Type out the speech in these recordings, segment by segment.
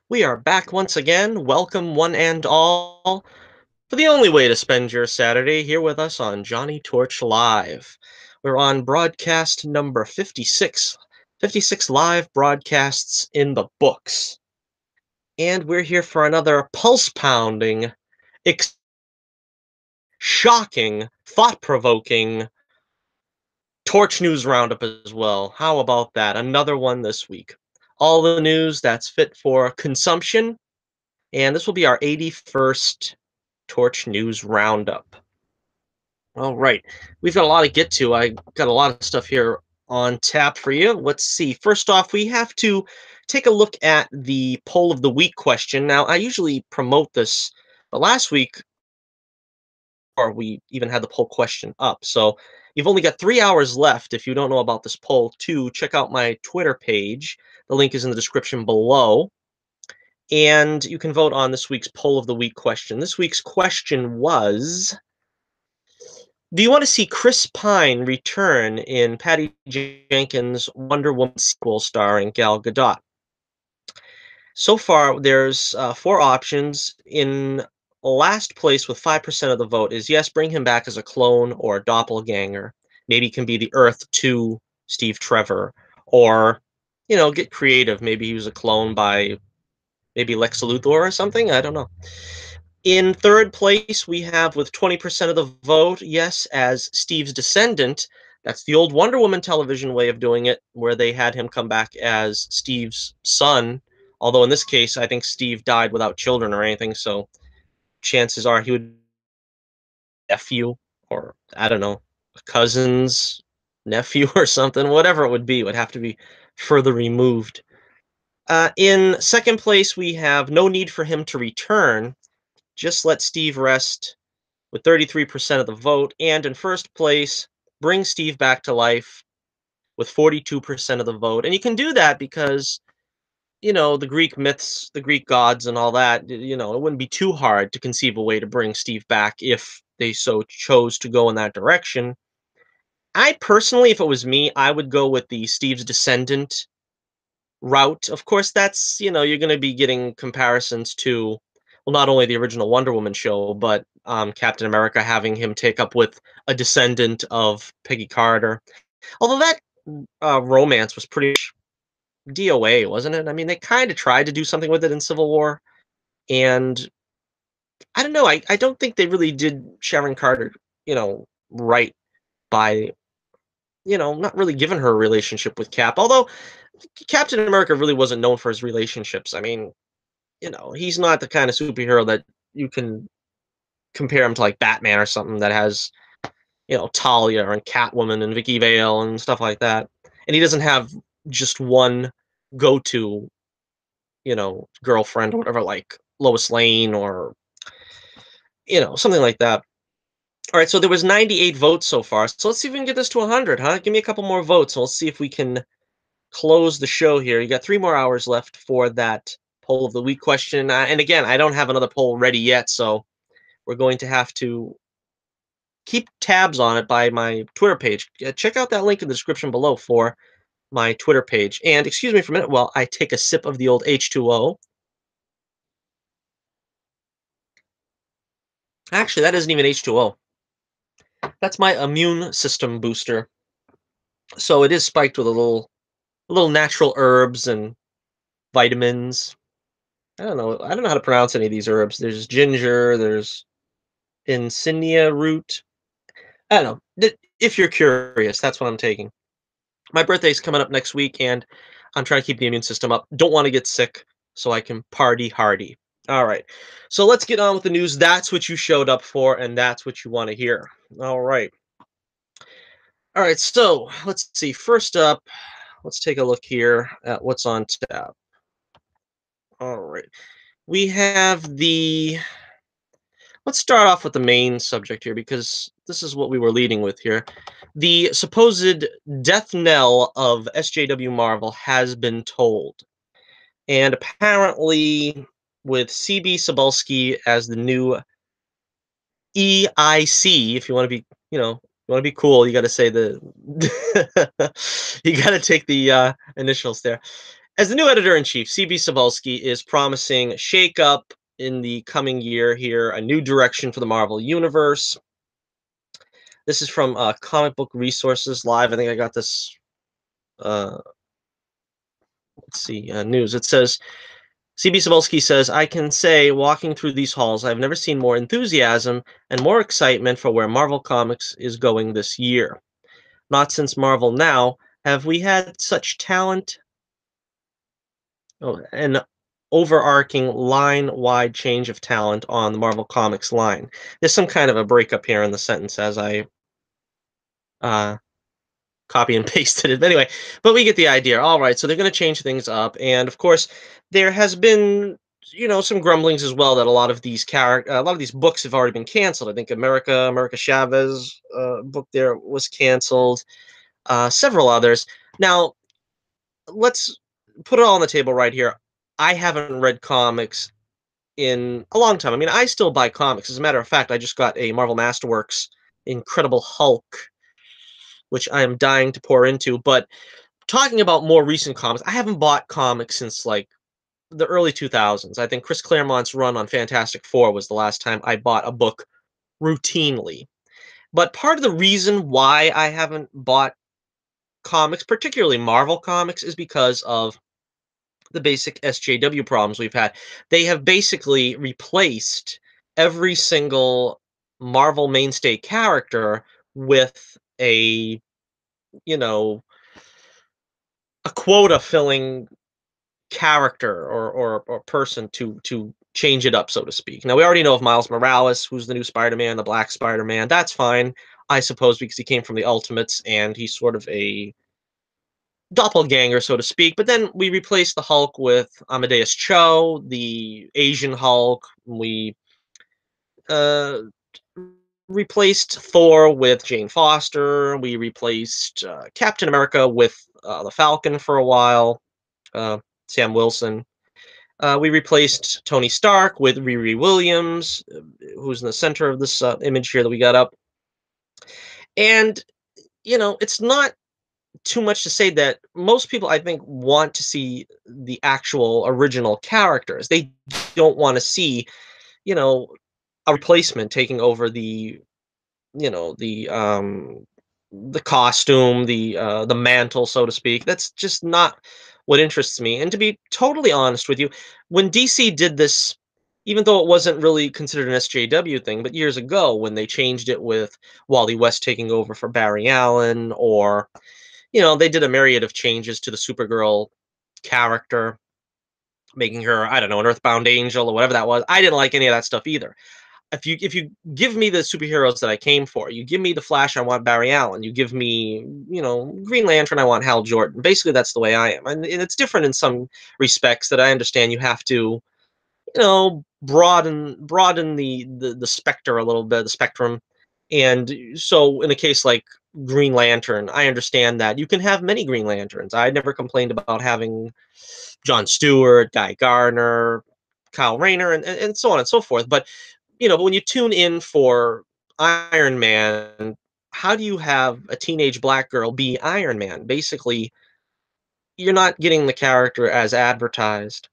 We are back once again. Welcome, one and all, for the only way to spend your Saturday here with us on Johnnie Torch Live. We're on broadcast number 56, 56 live broadcasts in the books. And we're here for another pulse pounding, shocking, thought provoking Torch News Roundup as well. How about that? Another one this week. All the news that's fit for consumption. And this will be our 81st Torch News Roundup. All right. We've got a lot to get to. I got a lot of stuff here on tap for you. Let's see. First off, we have to take a look at the poll of the week question. Now, I usually promote this, but last week, or we even had the poll question up. So you've only got 3 hours left if you don't know about this poll to check out my Twitter page. The link is in the description below. And you can vote on this week's poll of the week question. This week's question was, do you want to see Chris Pine return in Patty Jenkins' Wonder Woman sequel starring Gal Gadot? So far, there's four options. In last place with 5% of the vote is yes, bring him back as a clone or a doppelganger. Maybe he can be the Earth 2 Steve Trevor. Or, get creative. Maybe he was a clone by maybe Lex Luthor or something. I don't know. In third place, we have with 20% of the vote, yes, as Steve's descendant. That's the old Wonder Woman television way of doing it, where they had him come back as Steve's son. Although in this case, I think Steve died without children or anything, so chances are he would be a nephew, or I don't know, a cousin's nephew or something. Whatever it would have to be further removed. In second place, we have no need for him to return. Just let Steve rest with 33% of the vote. And in first place, bring Steve back to life with 42% of the vote. And you can do that because, the Greek myths, the Greek gods, and all that, it wouldn't be too hard to conceive a way to bring Steve back if they so chose to go in that direction. I personally, if it was me, I would go with the Steve's descendant route. Of course, that's, you're going to be getting comparisons to, well, not only the original Wonder Woman show, but Captain America having him take up with a descendant of Peggy Carter. Although that romance was pretty DOA, wasn't it? I mean, they kind of tried to do something with it in Civil War, and I don't know. I don't think they really did Sharon Carter, right by, not really giving her a relationship with Cap. Although Captain America really wasn't known for his relationships. I mean, he's not the kind of superhero that you can compare him to like Batman or something that has, Talia and Catwoman and Vicky Vale and stuff like that. And he doesn't have just one go-to, girlfriend or whatever, like Lois Lane or, something like that. All right, so there was 98 votes so far. So let's see if we can get this to 100, huh? Give me a couple more votes, and we'll see if we can close the show here. You got 3 more hours left for that poll of the week question. And again, I don't have another poll ready yet, so we're going to have to keep tabs on it by my Twitter page. Check out that link in the description below for my Twitter page. And excuse me for a minute while I take a sip of the old H2O. Actually, that isn't even H2O. That's my immune system booster. So it is spiked with a little natural herbs and vitamins. I don't know. I don't know how to pronounce any of these herbs. There's ginger, there's insignia root. I don't know. If you're curious, that's what I'm taking. My birthday's coming up next week, and I'm trying to keep the immune system up. Don't want to get sick, so I can party hardy. All right. So let's get on with the news. That's what you showed up for, and that's what you want to hear. All right. All right. So let's see. First up, let's take a look here at what's on tap. All right. We have the Let's start off with the main subject here because this is what we were leading with here. The supposed death knell of SJW Marvel has been tolled. And apparently, with CB Cebulski as the new EIC, if you want to be, you want to be cool, you got to say the, you got to take the initials there. As the new editor-in-chief, CB Cebulski is promising shake-up in the coming year here, a new direction for the Marvel Universe. This is from Comic Book Resources Live. I think I got this, uh, let's see, news. It says, CB Cebulski says, I can say, walking through these halls, I've never seen more enthusiasm and more excitement for where Marvel Comics is going this year. Not since Marvel Now have we had such talent. Oh, an overarching line-wide change of talent on the Marvel Comics line. There's some kind of a breakup here in the sentence as I uh, copy and pasted it. But anyway, but we get the idea. All right, so they're going to change things up, and of course, there has been some grumblings as well that a lot of these books have already been canceled. I think America Chavez book there was canceled. Several others. Now let's put it all on the table right here. I haven't read comics in a long time. I mean, I still buy comics. As a matter of fact, I just got a Marvel Masterworks Incredible Hulk, which I am dying to pour into. But talking about more recent comics, I haven't bought comics since like the early 2000s. I think Chris Claremont's run on Fantastic Four was the last time I bought a book routinely. But part of the reason why I haven't bought comics, particularly Marvel comics, is because of the basic SJW problems we've had. They have basically replaced every single Marvel mainstay character with you know, a quota filling character or person to change it up, so to speak. Now we already know of Miles Morales, who's the new Spider-Man, the Black Spider-Man. That's fine, I suppose, because he came from the Ultimates and he's sort of a doppelganger, so to speak. But then we replaced the Hulk with Amadeus Cho, the Asian Hulk. We uh, replaced Thor with Jane Foster. We replaced Captain America with the Falcon for a while, uh, Sam Wilson. We replaced Tony Stark with Riri Williams, who's in the center of this image here that we got up. And, it's not too much to say that most people, I think, want to see the actual original characters. They don't want to see, you know, a replacement taking over the costume, the mantle, so to speak. That's just not what interests me. And to be totally honest with you, when DC did this, even though it wasn't really considered an SJW thing, but years ago when they changed it with Wally West taking over for Barry Allen, or they did a myriad of changes to the Supergirl character, making her, I don't know, an Earthbound Angel or whatever that was. I didn't like any of that stuff either. If you give me the superheroes that I came for, you give me the Flash, I want Barry Allen. You give me, Green Lantern, I want Hal Jordan. Basically, that's the way I am, and it's different in some respects. That I understand you have to, broaden the specter a little bit, the spectrum. And so in a case like Green Lantern, I understand that you can have many Green Lanterns. I never complained about having John Stewart, Guy Gardner, Kyle Rayner, and so on and so forth. But when you tune in for Iron Man, how do you have a teenage black girl be Iron Man? Basically, you're not getting the character as advertised.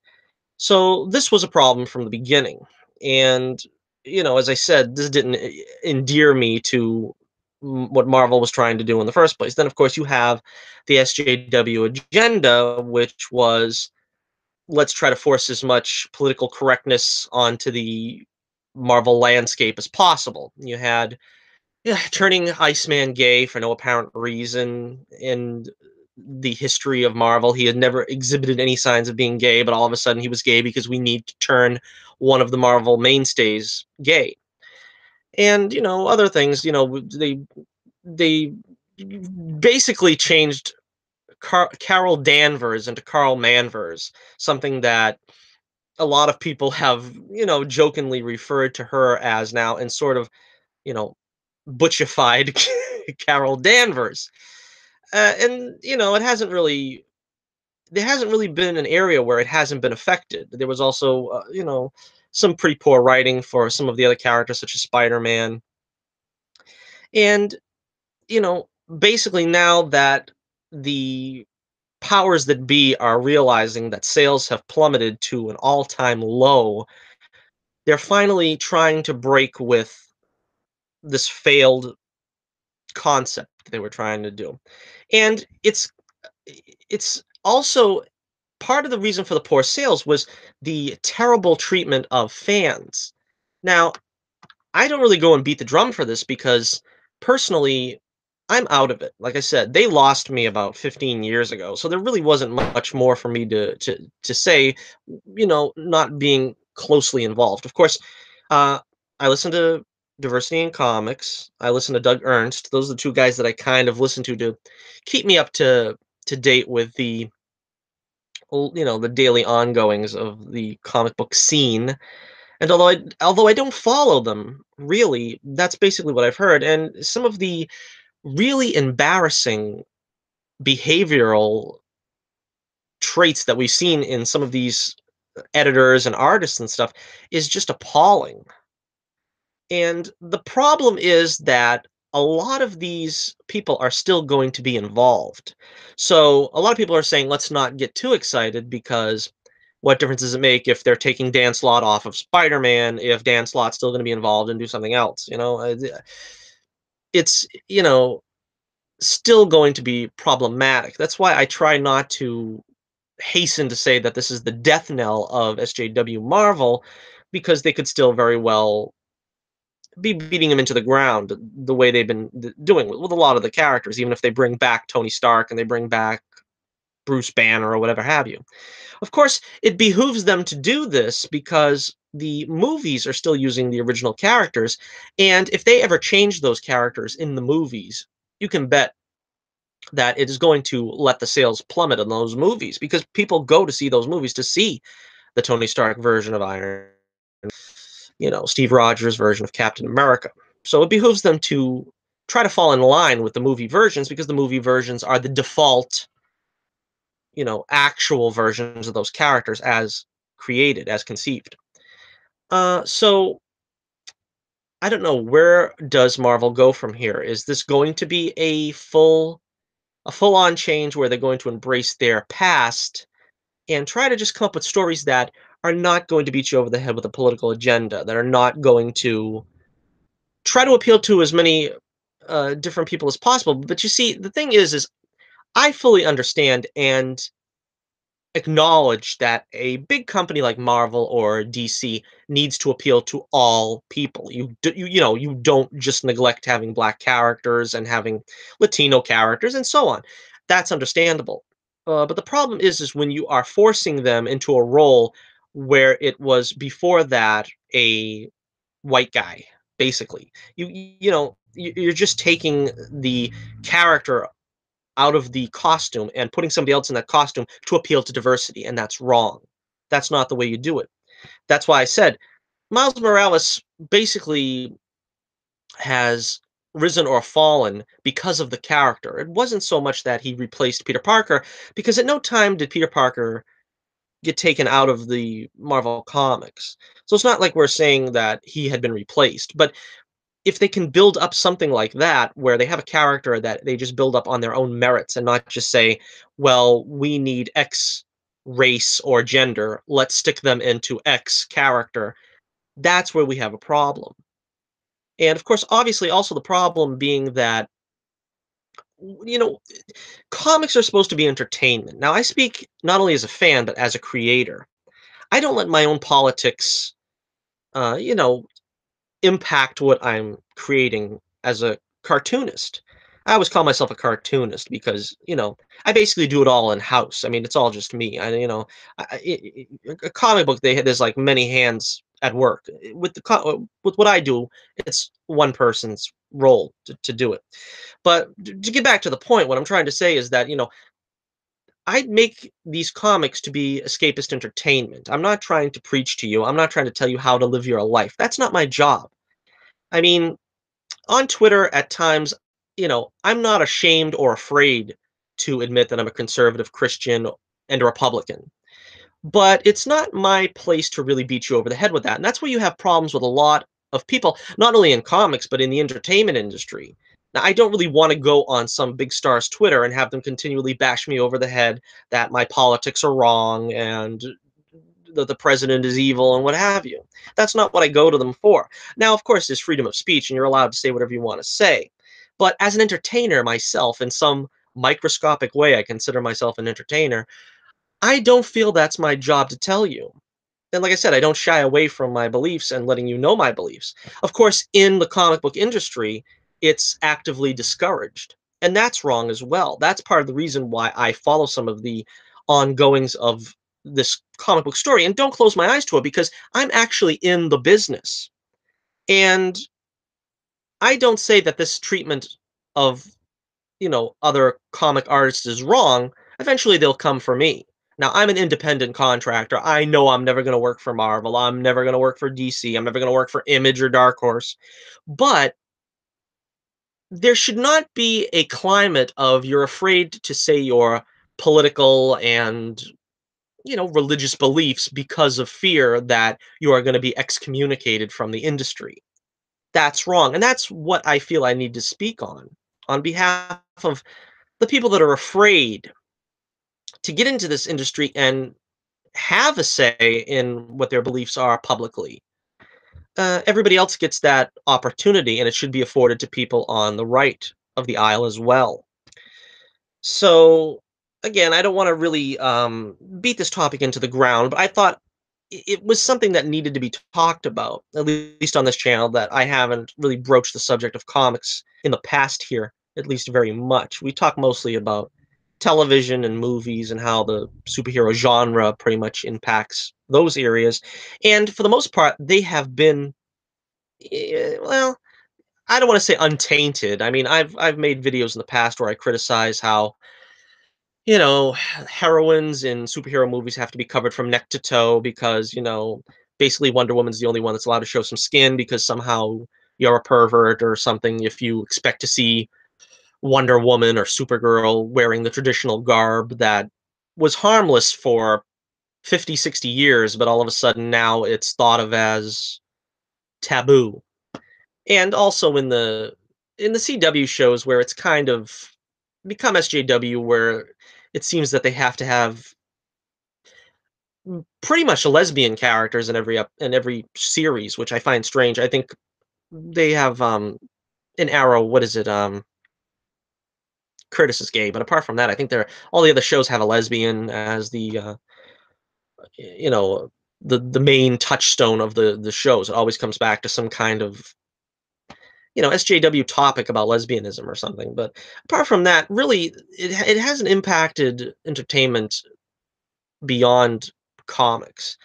So this was a problem from the beginning. And, as I said, this didn't endear me to what Marvel was trying to do in the first place. Then, of course, you have the SJW agenda, which was, let's try to force as much political correctness onto the Marvel landscape as possible. You had, yeah, turning Iceman gay for no apparent reason in the history of Marvel. He had never exhibited any signs of being gay, but all of a sudden he was gay because we need to turn one of the Marvel mainstays gay. And, other things, they basically changed Carol Danvers into Carl Manvers, something that a lot of people have, jokingly referred to her as now, and sort of, you know, butchified Carol Danvers. And it hasn't really there hasn't really been an area where it hasn't been affected. There was also, some pretty poor writing for some of the other characters, such as Spider-Man, and basically now that the powers that be are realizing that sales have plummeted to an all-time low. They're finally trying to break with this failed concept they were trying to do. And it's also part of the reason for the poor sales was the terrible treatment of fans. Now, I don't really go and beat the drum for this because personally, I'm out of it. Like I said, they lost me about 15 years ago, so there really wasn't much more for me to say, not being closely involved. Of course, uh, I listen to Diversity in Comics. I listen to Doug Ernst. Those are the two guys that I kind of listen to keep me up to date with the daily ongoings of the comic book scene. And although I don't follow them really, that's basically what I've heard. And some of the really embarrassing behavioral traits that we've seen in some of these editors and artists and stuff is just appalling. And the problem is that a lot of these people are still going to be involved. So a lot of people are saying, let's not get too excited because what difference does it make if they're taking Dan Slott off of Spider-Man if Dan Slott's still going to be involved and do something else? It's, still going to be problematic. That's why I try not to hasten to say that this is the death knell of SJW Marvel because they could still very well be beating him into the ground the way they've been doing with a lot of the characters, even if they bring back Tony Stark and they bring back Bruce Banner or whatever have you. Of course, it behooves them to do this because the movies are still using the original characters, and if they ever change those characters in the movies, you can bet that it is going to let the sales plummet in those movies because people go to see those movies to see the Tony Stark version of Iron, Steve Rogers version of Captain America. So it behooves them to try to fall in line with the movie versions because the movie versions are the default, actual versions of those characters as created, as conceived. So I don't know, where does Marvel go from here? Is this going to be a full-on change where they're going to embrace their past and try to just come up with stories that are not going to beat you over the head with a political agenda, that are not going to try to appeal to as many different people as possible? But you see, the thing is I fully understand and acknowledge that a big company like Marvel or DC needs to appeal to all people. You don't just neglect having black characters and having Latino characters and so on. That's understandable. But the problem is when you are forcing them into a role where it was before that a white guy, basically. You're just taking the character out of the costume and putting somebody else in that costume to appeal to diversity, and that's wrong. That's not the way you do it. That's why I said Miles Morales basically has risen or fallen because of the character. It wasn't so much that he replaced Peter Parker, because at no time did Peter Parker get taken out of the Marvel comics. So it's not like we're saying that he had been replaced, but if they can build up something like that, where they have a character that they just build up on their own merits and not just say, well, we need X race or gender, let's stick them into X character, that's where we have a problem. And of course, obviously, also the problem being that, you know, comics are supposed to be entertainment. Now, I speak not only as a fan, but as a creator. I don't let my own politics, uh, you know, impact what I'm creating as a cartoonist. I always call myself a cartoonist because, I basically do it all in house. I mean, it's all just me. A comic book, there's like many hands at work. With what I do, it's one person's role to do it. But to get back to the point, what I'm trying to say is that, I make these comics to be escapist entertainment. I'm not trying to preach to you. I'm not trying to tell you how to live your life. That's not my job. I mean, on Twitter at times, I'm not ashamed or afraid to admit that I'm a conservative Christian and a Republican. But it's not my place to really beat you over the head with that. And that's where you have problems with a lot of people, not only in comics, but in the entertainment industry. Now, I don't really want to go on some big star's Twitter and have them continually bash me over the head that my politics are wrong and that the president is evil and what have you. That's not what I go to them for. Now, of course, there's freedom of speech and you're allowed to say whatever you want to say. But as an entertainer myself, in some microscopic way, I consider myself an entertainer. I don't feel that's my job to tell you. And like I said, I don't shy away from my beliefs and letting you know my beliefs. Of course, in the comic book industry, it's actively discouraged. And that's wrong as well. That's part of the reason why I follow some of the ongoings of this comic book story and don't close my eyes to it because I'm actually in the business. And I don't say that this treatment of other comic artists is wrong, eventually they'll come for me. Now, I'm an independent contractor. I know I'm never going to work for Marvel. I'm never going to work for DC. I'm never going to work for Image or Dark Horse. But there should not be a climate of you're afraid to say your political and religious beliefs because of fear that you are going to be excommunicated from the industry. That's wrong. And that's what I feel I need to speak on behalf of the people that are afraid to get into this industry and have a say in what their beliefs are publicly. Everybody else gets that opportunity, and it should be afforded to people on the right of the aisle as well. So, again, I don't want to really beat this topic into the ground, but I thought it was something that needed to be talked about, at least on this channel, that I haven't really broached the subject of comics in the past here, at least very much. We talk mostly about television and movies and how the superhero genre pretty much impacts those areas. And for the most part, they have been, well, I don't want to say untainted. I mean, I've made videos in the past where I criticize how heroines in superhero movies have to be covered from neck to toe because, basically Wonder Woman's the only one that's allowed to show some skin because somehow you're a pervert or something if you expect to see Wonder Woman or Supergirl wearing the traditional garb that was harmless for 50, 60 years, but all of a sudden now it's thought of as taboo. And also in the CW shows where it's kind of become SJW where it seems that they have to have pretty much lesbian characters in every series, which I find strange. I think they have in Arrow, what is it? Curtis is gay, but apart from that, I think they're all the other shows have a lesbian as you know the main touchstone of the shows. It always comes back to some kind of SJW topic about lesbianism or something. But apart from that, really, it hasn't impacted entertainment beyond comics.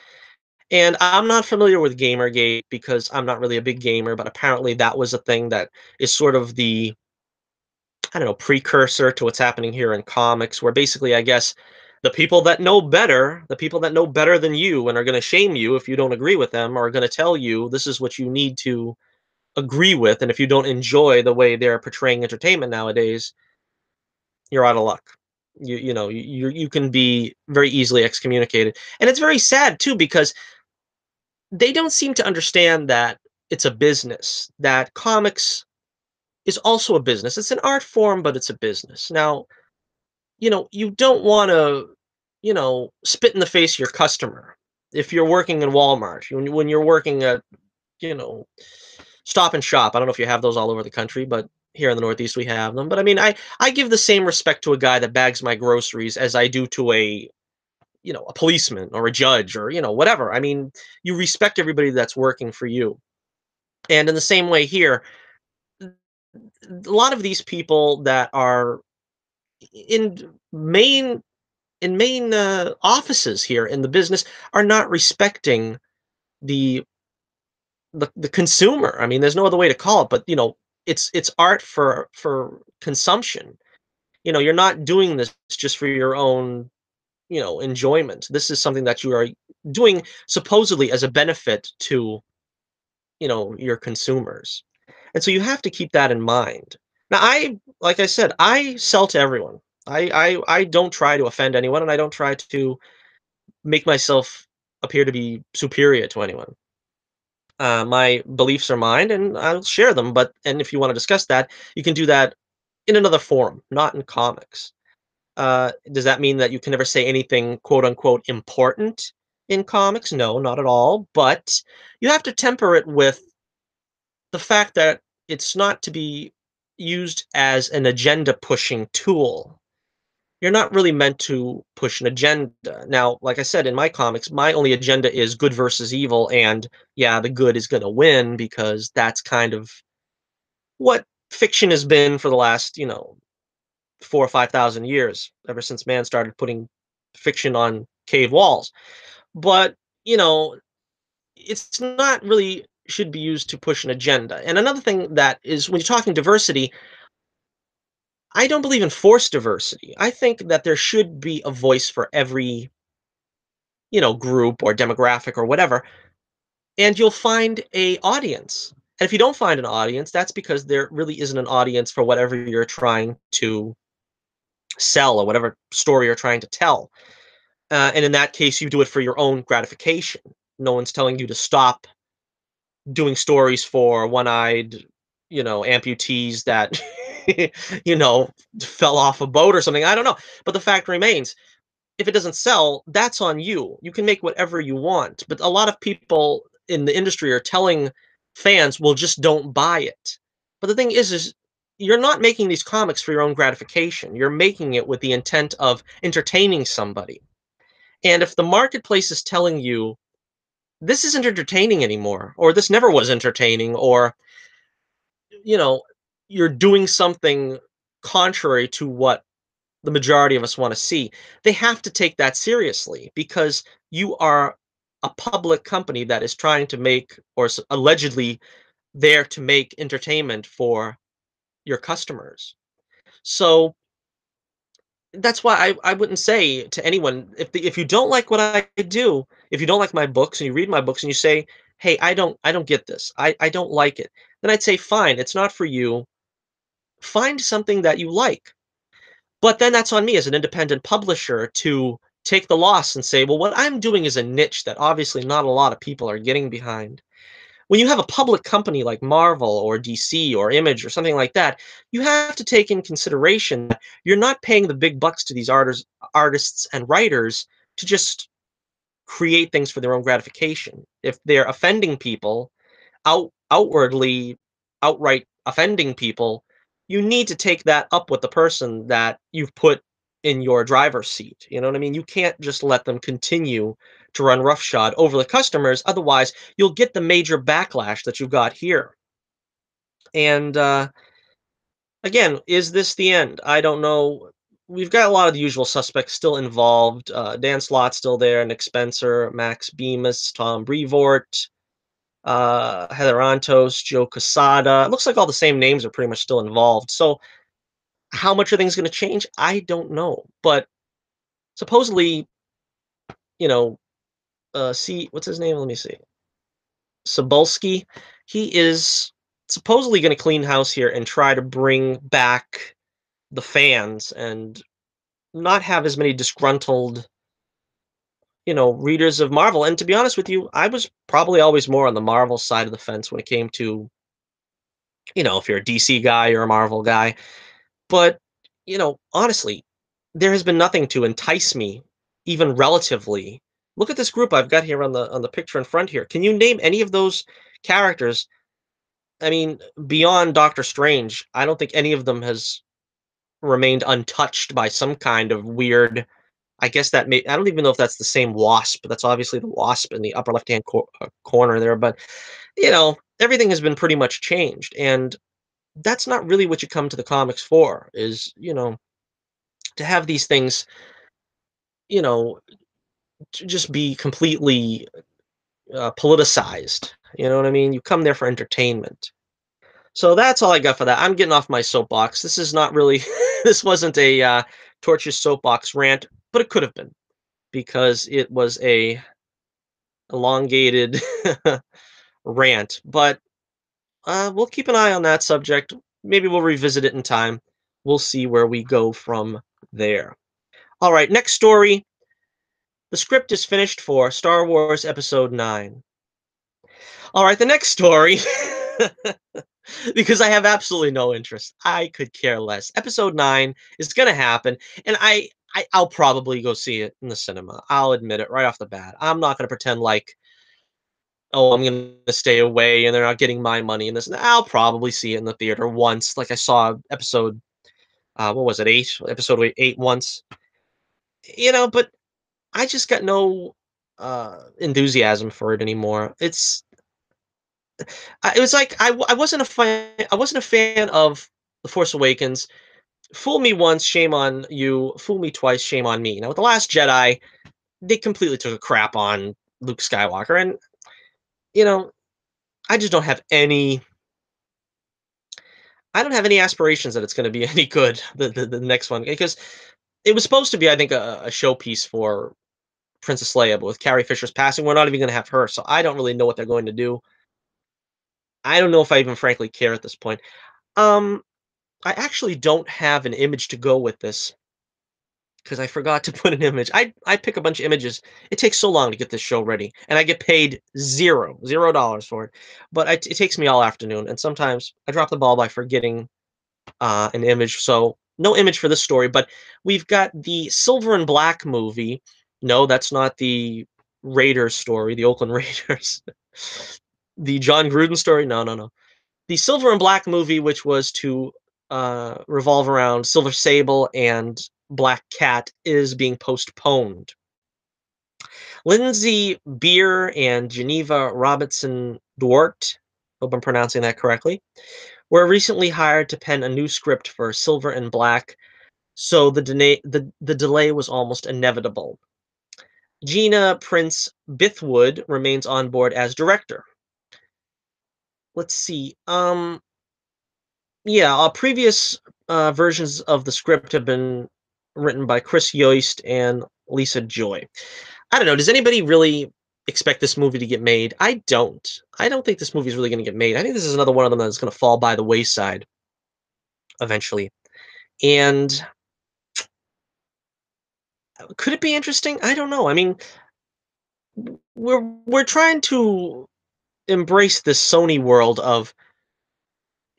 And I'm not familiar with Gamergate because I'm not really a big gamer, but apparently that was a thing that is sort of the, I don't know, precursor to what's happening here in comics, where basically, I guess, the people that know better than you and are going to shame you if you don't agree with them, are going to tell you this is what you need to agree with. And if you don't enjoy the way they're portraying entertainment nowadays, you're out of luck. You can be very easily excommunicated. And it's very sad too because they don't seem to understand that it's a business, that comics is also a business. It's an art form, but it's a business. Now, you don't want to, spit in the face of your customer. If you're working in Walmart, when you're working at, you know, Stop and Shop. I don't know if you have those all over the country, but here in the Northeast we have them. But I mean, I give the same respect to a guy that bags my groceries as I do to a policeman or a judge or whatever. I mean, you respect everybody that's working for you. And in the same way here, a lot of these people that are in main offices here in the business are not respecting the the consumer. I mean, there's no other way to call it, but it's art for consumption. You're not doing this just for your own enjoyment. This is something that you are doing supposedly as a benefit to your consumers. And so you have to keep that in mind. Now, like I said, I sell to everyone. I don't try to offend anyone, and I don't try to make myself appear to be superior to anyone. My beliefs are mine, and I'll share them. And if you want to discuss that, you can do that in another forum, not in comics. Does that mean that you can never say anything quote unquote important in comics? No, not at all. But you have to temper it with the fact that it's not to be used as an agenda pushing tool. You're not really meant to push an agenda. Now, like I said, in my comics, my only agenda is good versus evil, and yeah, the good is going to win because that's kind of what fiction has been for the last, 4 or 5 thousand years, ever since man started putting fiction on cave walls. But, you know, it's not really should be used to push an agenda. And another thing that is when you're talking diversity, I don't believe in forced diversity. I think that there should be a voice for every, group or demographic or whatever, and you'll find a audience. And if you don't find an audience, that's because there really isn't an audience for whatever you're trying to sell or whatever story you're trying to tell. And in that case, you do it for your own gratification. No one's telling you to stop doing stories for one-eyed, amputees that, you know, fell off a boat or something. I don't know. But the fact remains, if it doesn't sell, that's on you. You can make whatever you want. But a lot of people in the industry are telling fans, well, just don't buy it. But the thing is you're not making these comics for your own gratification. You're making it with the intent of entertaining somebody. And if the marketplace is telling you this isn't entertaining anymore, or this never was entertaining, or, you know, you're doing something contrary to what the majority of us want to see, they have to take that seriously because you are a public company that is trying to make or allegedly there to make entertainment for your customers. So that's why I wouldn't say to anyone if you don't like what I do, if you don't like my books and you read my books and you say, "Hey, I don't get this. I don't like it." Then I'd say, "Fine, it's not for you. Find something that you like." But then that's on me as an independent publisher to take the loss and say, "Well, what I'm doing is a niche that obviously not a lot of people are getting behind." When you have a public company like Marvel or DC or Image or something like that, you have to take in consideration that you're not paying the big bucks to these artists and writers to just create things for their own gratification. If they're offending people, outwardly outright offending people, you need to take that up with the person that you've put in your driver's seat. You know what I mean? You can't just let them continue to run roughshod over the customers. Otherwise, you'll get the major backlash that you've got here. And again, is this the end? I don't know. We've got a lot of the usual suspects still involved. Dan Slott's still there, Nick Spencer, Max Bemis, Tom Brevoort, Heather Antos, Joe Quesada. It looks like all the same names are pretty much still involved. So how much are things going to change? I don't know. But supposedly, you know, see, what's his name? Let me see. Cebulski. He is supposedly going to clean house here and try to bring back the fans and not have as many disgruntled, readers of Marvel. And to be honest with you, I was probably always more on the Marvel side of the fence when it came to, if you're a DC guy or a Marvel guy. But, honestly, there has been nothing to entice me, even relatively. Look at this group I've got here on the picture in front here. Can you name any of those characters? I mean, beyond Doctor Strange, I don't think any of them has remained untouched by some kind of weird. I guess that may. I don't even know if that's the same Wasp. But that's obviously the Wasp in the upper left-hand corner there. But everything has been pretty much changed, and that's not really what you come to the comics for. Is to have these things, you know, to just be completely politicized. You know what I mean? You come there for entertainment. So that's all I got for that. I'm getting off my soapbox. This is not really. This wasn't a Torch's soapbox rant, but it could have been because it was a elongated rant. But we'll keep an eye on that subject. Maybe we'll revisit it in time. We'll see where we go from there. All right, next story. The script is finished for Star Wars Episode 9. All right, the next story, because I have absolutely no interest. I could care less. Episode 9 is gonna happen, and I'll probably go see it in the cinema. I'll admit it right off the bat. I'm not gonna pretend like, oh, I'm gonna stay away and they're not getting my money in this. I'll probably see it in the theater once, like I saw episode, what was it, 8? Episode 8 once. But I just got no enthusiasm for it anymore. It was like I wasn't a fan. I wasn't a fan of The Force Awakens. Fool me once, shame on you. Fool me twice, shame on me. Now with The Last Jedi, they completely took a crap on Luke Skywalker, and you know, I just don't have any. I don't have any aspirations that it's going to be any good. The next one, because it was supposed to be, I think, a showpiece for Princess Leia, but with Carrie Fisher's passing, we're not even going to have her. So I don't really know what they're going to do. I don't know if I even frankly care at this point. Um, I actually don't have an image to go with this because I forgot to put an image. I pick a bunch of images. It takes so long to get this show ready, and I get paid $0 for it. But it takes me all afternoon, and sometimes I drop the ball by forgetting an image. So no image for this story. But we've got the Silver and Black movie. No, that's not the Raiders story, the Oakland Raiders. The John Gruden story. No, no, no. The Silver and Black movie, which was to revolve around Silver Sable and Black Cat, is being postponed. Lindsay Beer and Geneva Robertson Duarte, hope I'm pronouncing that correctly, were recently hired to pen a new script for Silver and Black, so the delay was almost inevitable. Gina Prince Bithwood remains on board as director. Let's see. Yeah, previous versions of the script have been written by Chris Yost and Lisa Joy. I don't know. Does anybody really expect this movie to get made? I don't. I don't think this movie is really going to get made. I think this is another one of them that's going to fall by the wayside eventually. And could it be interesting? I don't know. I mean, we're trying to embrace this Sony world of,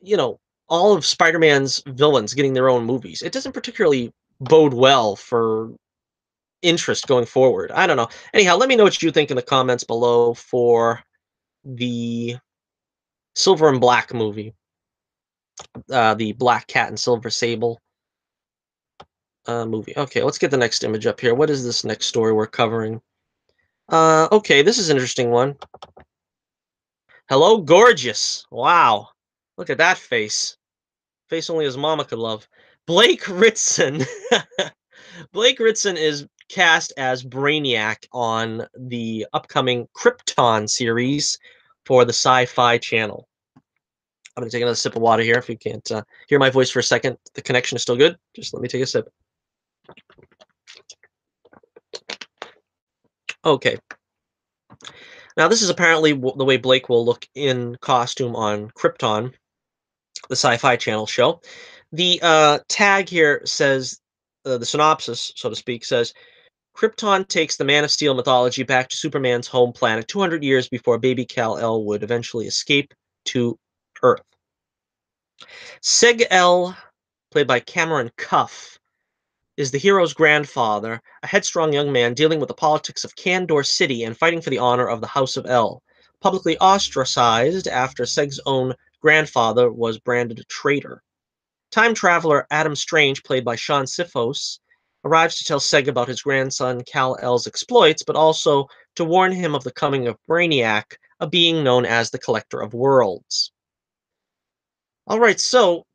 you know, all of Spider-Man's villains getting their own movies. It doesn't particularly bode well for interest going forward. I don't know. Anyhow, let me know what you think in the comments below for the Silver and Black movie, the Black Cat and Silver Sable movie. Okay, let's get the next image up here. What is this next story we're covering? Okay, this is an interesting one. Hello, gorgeous. Wow, look at that face. Face only his mama could love. Blake Ritson. Blake Ritson is cast as Brainiac on the upcoming Krypton series for the Sci-Fi Channel. I'm going to take another sip of water here. If you can't hear my voice for a second, the connection is still good. Just let me take a sip. Okay. Now, this is apparently the way Blake will look in costume on Krypton, the Sci-Fi Channel show. The tag here says, the synopsis, so to speak, says, Krypton takes the Man of Steel mythology back to Superman's home planet 200 years before baby Kal-El would eventually escape to Earth. Seg-El, played by Cameron Cuff, is the hero's grandfather, a headstrong young man dealing with the politics of Kandor City and fighting for the honor of the House of El. Publicly ostracized after Seg's own grandfather was branded a traitor. Time traveler Adam Strange, played by Sean Sifos, arrives to tell Seg about his grandson Kal-El's exploits, but also to warn him of the coming of Brainiac, a being known as the Collector of Worlds. All right, so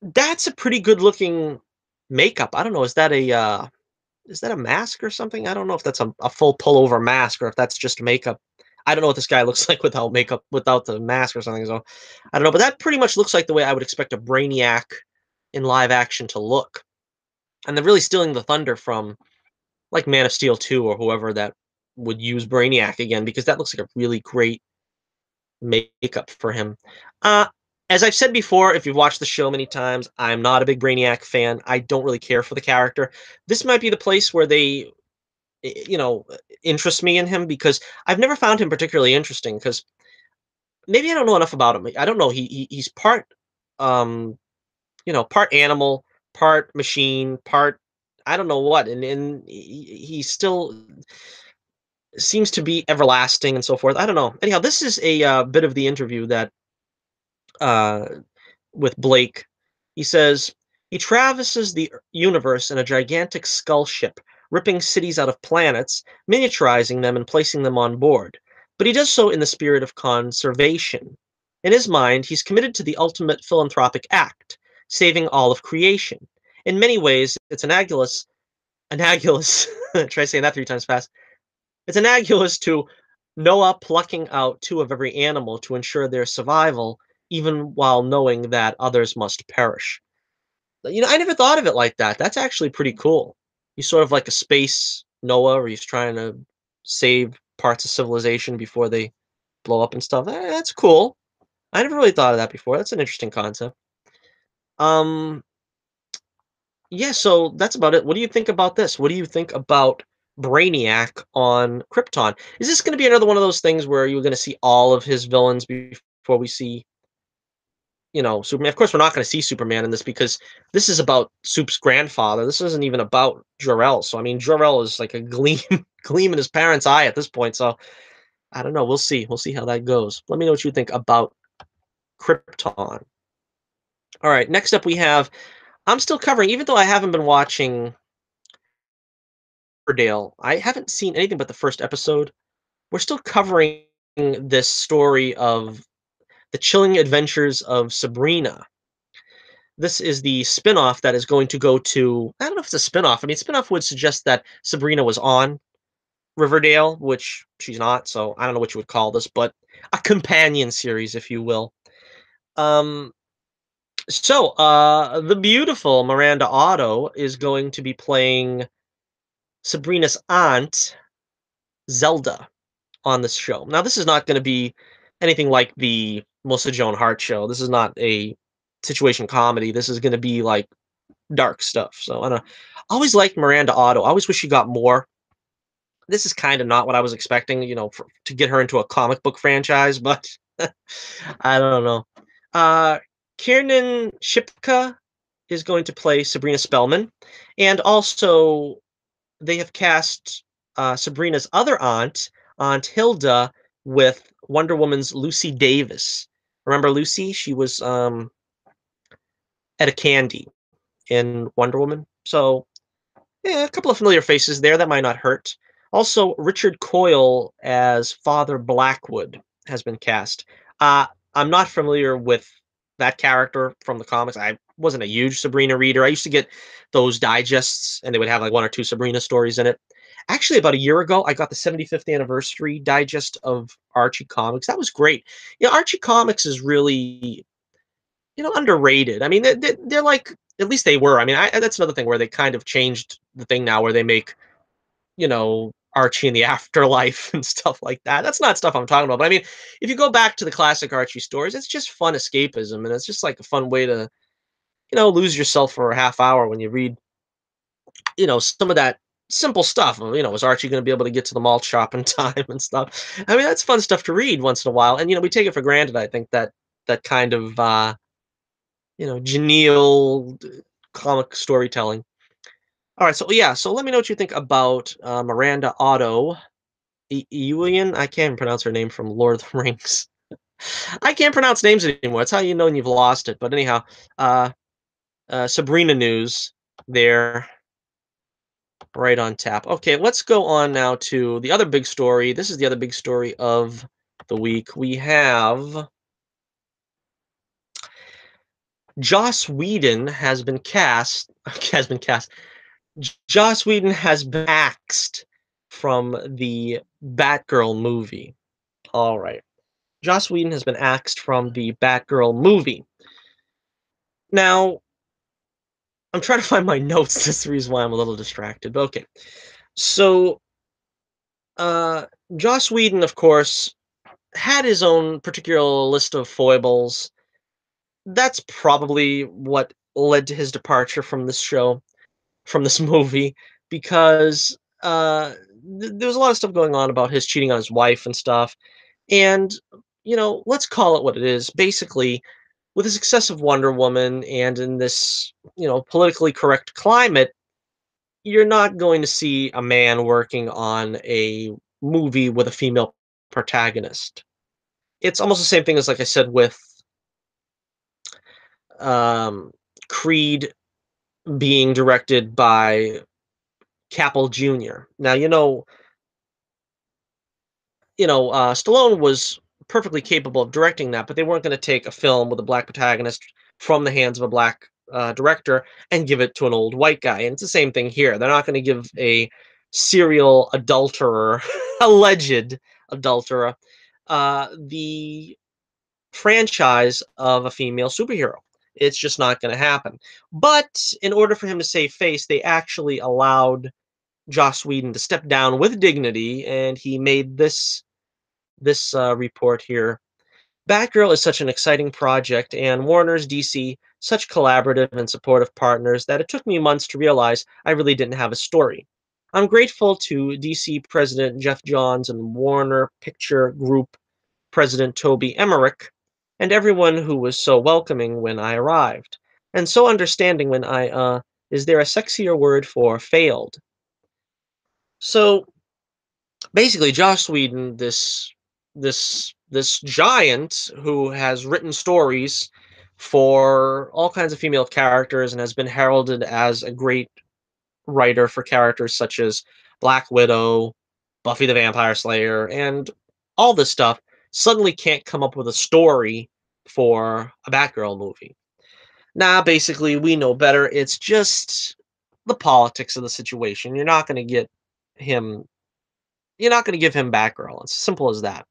that's a pretty good-looking makeup. I don't know, is that a mask or something? I don't know if that's a full pullover mask or if that's just makeup. I don't know what this guy looks like without makeup, without the mask or something. So I don't know, but that pretty much looks like the way I would expect a Brainiac in live action to look. And they're really stealing the thunder from like Man of Steel 2 or whoever that would use Brainiac again, because that looks like a really great makeup for him. Uh, as I've said before, if you've watched the show many times, I'm not a big Brainiac fan. I don't really care for the character. This might be the place where they, you know, interest me in him, because I've never found him particularly interesting, because maybe I don't know enough about him. I don't know. He's part, um, part animal, part machine, part I don't know what, and he still seems to be everlasting and so forth. I don't know. Anyhow, this is a bit of the interview that uh, with Blake. He says he traverses the universe in a gigantic skull ship, ripping cities out of planets, miniaturizing them, and placing them on board. But he does so in the spirit of conservation. In his mind, he's committed to the ultimate philanthropic act, saving all of creation. In many ways, it's analogous. Try saying that 3 times fast. It's analogous to Noah plucking out 2 of every animal to ensure their survival, even while knowing that others must perish. I never thought of it like that. That's actually pretty cool. He's sort of like a space Noah, where he's trying to save parts of civilization before they blow up and stuff. That's cool. I never really thought of that before. That's an interesting concept. Um, yeah, so that's about it. What do you think about this? What do you think about Brainiac on Krypton? Is this going to be another one of those things where you're going to see all of his villains before we see, Superman? Of course, we're not going to see Superman in this because this is about Soup's grandfather. This isn't even about Jor-El. So I mean, Jor-El is like a gleam, gleam in his parents' eye at this point. So I don't know. We'll see. We'll see how that goes. Let me know what you think about Krypton. All right. Next up, we have. I'm still covering, even though I haven't been watching Riverdale. I haven't seen anything but the first episode. We're still covering this story of the chilling adventures of Sabrina. This is the spin-off that is going to go to, I don't know if it's a spin-off. I mean, spin-off would suggest that Sabrina was on Riverdale, which she's not, so I don't know what you would call this, but a companion series, if you will. Um, the beautiful Miranda Otto is going to be playing Sabrina's aunt, Zelda, on this show. Now, this is not going to be anything like the Melissa Joan Hart show. This is not a situation comedy. This is going to be like dark stuff. So I don't know. I always liked Miranda Otto. I always wish she got more. This is kind of not what I was expecting, to get her into a comic book franchise, but I don't know. Uh, Kiernan Shipka is going to play Sabrina Spellman, and also they have cast Sabrina's other aunt, Aunt Hilda, with Wonder Woman's Lucy Davis. Remember Lucy? She was Etta Candy in Wonder Woman. So yeah, a couple of familiar faces there. That might not hurt. Also, Richard Coyle as Father Blackwood has been cast. Uh, I'm not familiar with that character from the comics. I wasn't a huge Sabrina reader. I used to get those digests, and they would have like 1 or 2 Sabrina stories in it. Actually, about a year ago, I got the 75th anniversary digest of Archie Comics. That was great. Archie Comics is really, underrated. I mean, they're like, at least they were. I mean, that's another thing where they kind of changed the thing now, where they make, Archie in the afterlife and stuff like that. That's not stuff I'm talking about. But I mean, if you go back to the classic Archie stories, it's just fun escapism, and it's just like a fun way to, lose yourself for a half hour when you read, some of that simple stuff. Is Archie going to be able to get to the malt shop in time and stuff? I mean, that's fun stuff to read once in a while, and we take it for granted. I think that kind of genial comic storytelling. All right, so yeah, so let me know what you think about Miranda Otto. Ewan, I can't even pronounce her name from Lord of the Rings. I can't pronounce names anymore. That's how you know when you've lost it. But anyhow, uh, Sabrina news there, right on tap. Okay, let's go on now to the other big story. This is the other big story of the week. We have Joss Whedon has been cast. Has been cast. Joss Whedon has been axed from the Batgirl movie. All right. Joss Whedon has been axed from the Batgirl movie. Now, I'm trying to find my notes. That's the reason why I'm a little distracted. But okay. So, uh, Joss Whedon, of course, had his own particular list of foibles. That's probably what led to his departure from this show, from this movie, because there was a lot of stuff going on about his cheating on his wife and stuff. And let's call it what it is. Basically, with the success of Wonder Woman and in this, politically correct climate, you're not going to see a man working on a movie with a female protagonist. It's almost the same thing as, like I said, with um, Creed being directed by Capel Jr. Now, Stallone was perfectly capable of directing that, but they weren't going to take a film with a black protagonist from the hands of a black director and give it to an old white guy. And it's the same thing here. They're not going to give a serial adulterer, alleged adulterer, the franchise of a female superhero. It's just not going to happen. But in order for him to save face, they actually allowed Joss Whedon to step down with dignity, and he made this report here. Batgirl is such an exciting project, and Warner's DC such collaborative and supportive partners that it took me months to realize I really didn't have a story. I'm grateful to DC President Jeff Johns and Warner Picture Group President Toby Emmerich and everyone who was so welcoming when I arrived, and so understanding when is there a sexier word for failed? So basically Joss Whedon, this giant who has written stories for all kinds of female characters and has been heralded as a great writer for characters such as Black Widow, Buffy the Vampire Slayer, and all this stuff, suddenly can't come up with a story for a Batgirl movie. Nah, basically we know better. It's just the politics of the situation. Him you're not going to give him Batgirl. It's simple as that.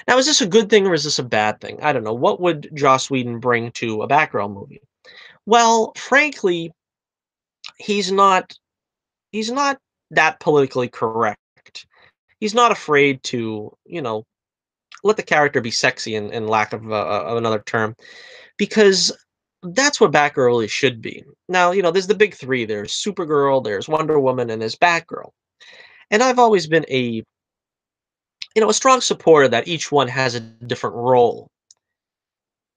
Now, is this a good thing or is this a bad thing? I don't know. What would Joss Whedon bring to a Batgirl movie? Well, frankly, he's not he's not that politically correct. He's not afraid to, let the character be sexy in lack of another term, because that's what Batgirl really should be. Now, there's the big three. There's Supergirl, there's Wonder Woman, and there's Batgirl. And I've always been a strong supporter that each one has a different role.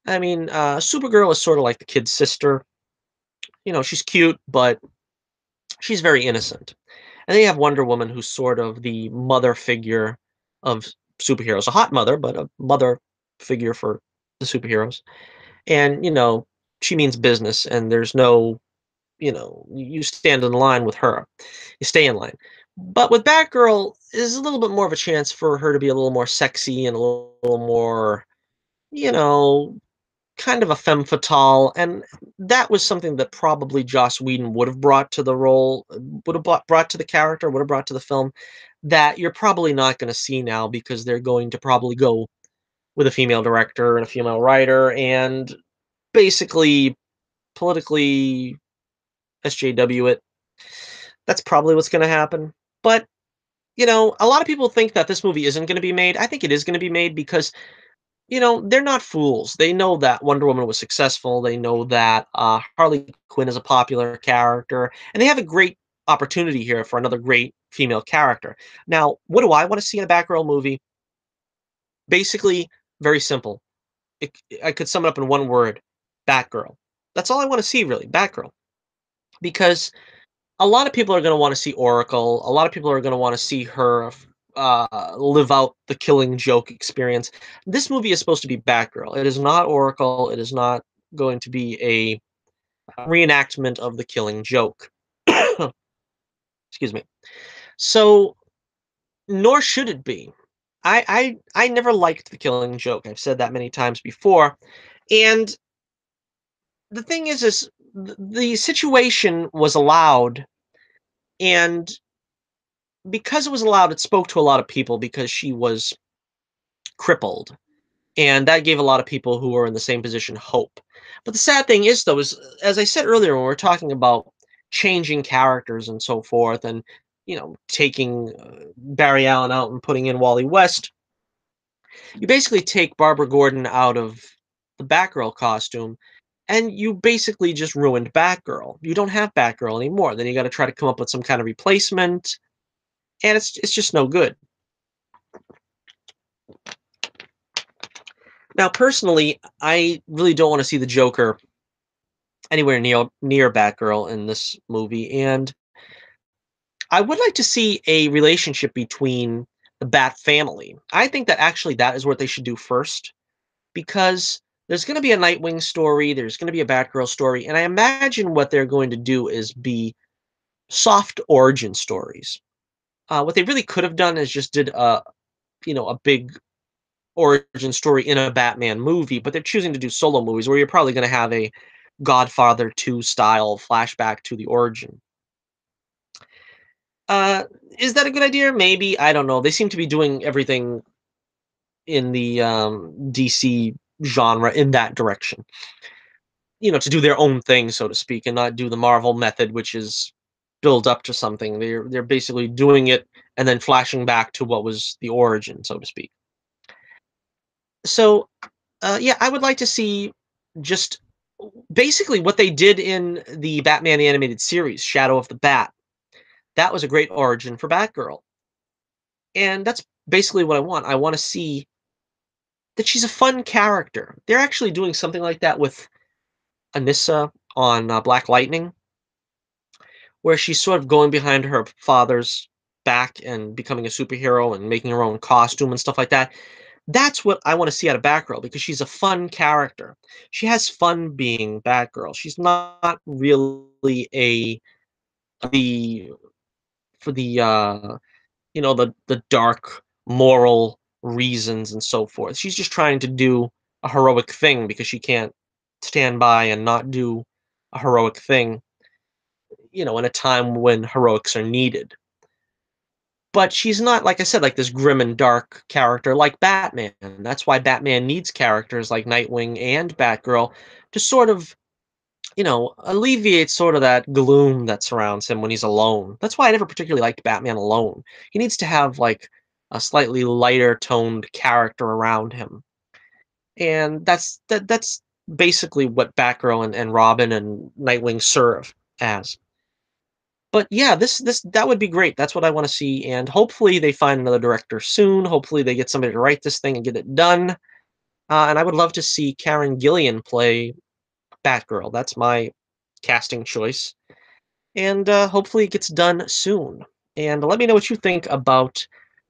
I mean, Supergirl is sort of like the kid's sister. She's cute, but she's very innocent. And then you have Wonder Woman, who's sort of the mother figure of superheroes. A hot mother, but a mother figure for the superheroes. And, she means business, and there's no, you stand in line with her. You stay in line. But with Batgirl, is a little bit more of a chance for her to be a little more sexy and a little more, you know, kind of a femme fatale, and that was something that probably Joss Whedon would have brought to the role, would have brought to the character, would have brought to the film, that you're probably not going to see now because they're going to probably go with a female director and a female writer, and basically politically SJW it. That's probably what's going to happen. But a lot of people think that this movie isn't going to be made. I think it is going to be made because they're not fools. They know that Wonder Woman was successful. They know that Harley Quinn is a popular character, and they have a great opportunity here for another great female character. Now, what do I want to see in a Batgirl movie? Basically, very simple. I could sum it up in one word: Batgirl. That's all I want to see, really, Batgirl. Because a lot of people are going to want to see Oracle. A lot of people are going to want to see her live out the Killing Joke experience. This movie is supposed to be Batgirl. It is not Oracle. It is not going to be a reenactment of the Killing Joke. Excuse me. So, nor should it be. I never liked the Killing Joke. I've said that many times before, and the thing is the situation was allowed, and because it was allowed, it spoke to a lot of people because she was crippled, and that gave a lot of people who were in the same position hope. But the sad thing is, though, is as I said earlier, when we're talking about changing characters and so forth, and taking Barry Allen out and putting in Wally West, you basically take Barbara Gordon out of the Batgirl costume, and you basically just ruined Batgirl. You don't have Batgirl anymore. Then you got to try to come up with some kind of replacement, and it's just no good. Now, personally, I really don't want to see the Joker anywhere near Batgirl in this movie, and I would like to see a relationship between the Bat family. I think that actually that is what they should do first, because there's going to be a Nightwing story, there's going to be a Batgirl story, and I imagine what they're going to do is be soft origin stories. What they really could have done is just did a big origin story in a Batman movie, but they're choosing to do solo movies where you're probably going to have a Godfather 2 style flashback to the origin. Uh, is that a good idea? Maybe. I don't know. They seem to be doing everything in the DC genre in that direction. To do their own thing, so to speak, and not do the Marvel method, which is build up to something. They're basically doing it and then flashing back to what was the origin, so to speak. So, yeah, I would like to see just basically what they did in the Batman animated series, Shadow of the Bat. That was a great origin for Batgirl. And that's basically what I want. I want to see that she's a fun character. They're actually doing something like that with Anissa on Black Lightning, where she's sort of going behind her father's back and becoming a superhero and making her own costume and stuff like that. That's what I want to see out of Batgirl because she's a fun character. She has fun being Batgirl. She's not really a the for the dark moral reasons and so forth. She's just trying to do a heroic thing because she can't stand by and not do a heroic thing, in a time when heroics are needed. But she's not, like I said, like this grim and dark character like Batman. That's why Batman needs characters like Nightwing and Batgirl to sort of, alleviate sort of that gloom that surrounds him when he's alone. That's why I never particularly liked Batman alone. He needs to have like a slightly lighter toned character around him. And that's basically what Batgirl and Robin and Nightwing serve as. But yeah, this that would be great. That's what I want to see, and hopefully they find another director soon. Hopefully they get somebody to write this thing and get it done. And I would love to see Karen Gillian play Batgirl. That's my casting choice, and hopefully it gets done soon. And let me know what you think about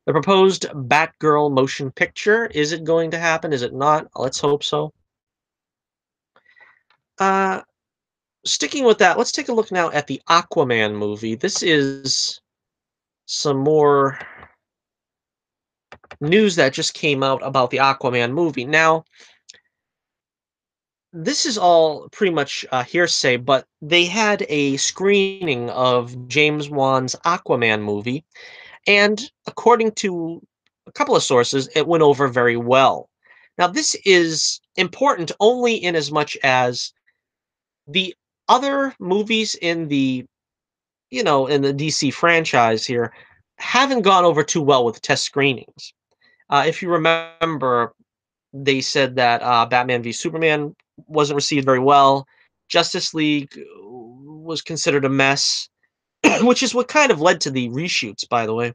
the proposed Batgirl motion picture. Is it going to happen? Is it not? Let's hope so. Uh, Sticking with that, let's take a look now at the Aquaman movie. This is some more news that just came out about the Aquaman movie. Now, this is all pretty much hearsay, but they had a screening of James Wan's Aquaman movie, and according to a couple of sources, it went over very well. Now, this is important only in as much as the other movies in the DC franchise here haven't gone over too well with test screenings. If you remember, they said that Batman v Superman wasn't received very well. Justice League was considered a mess, which is what kind of led to the reshoots, by the way,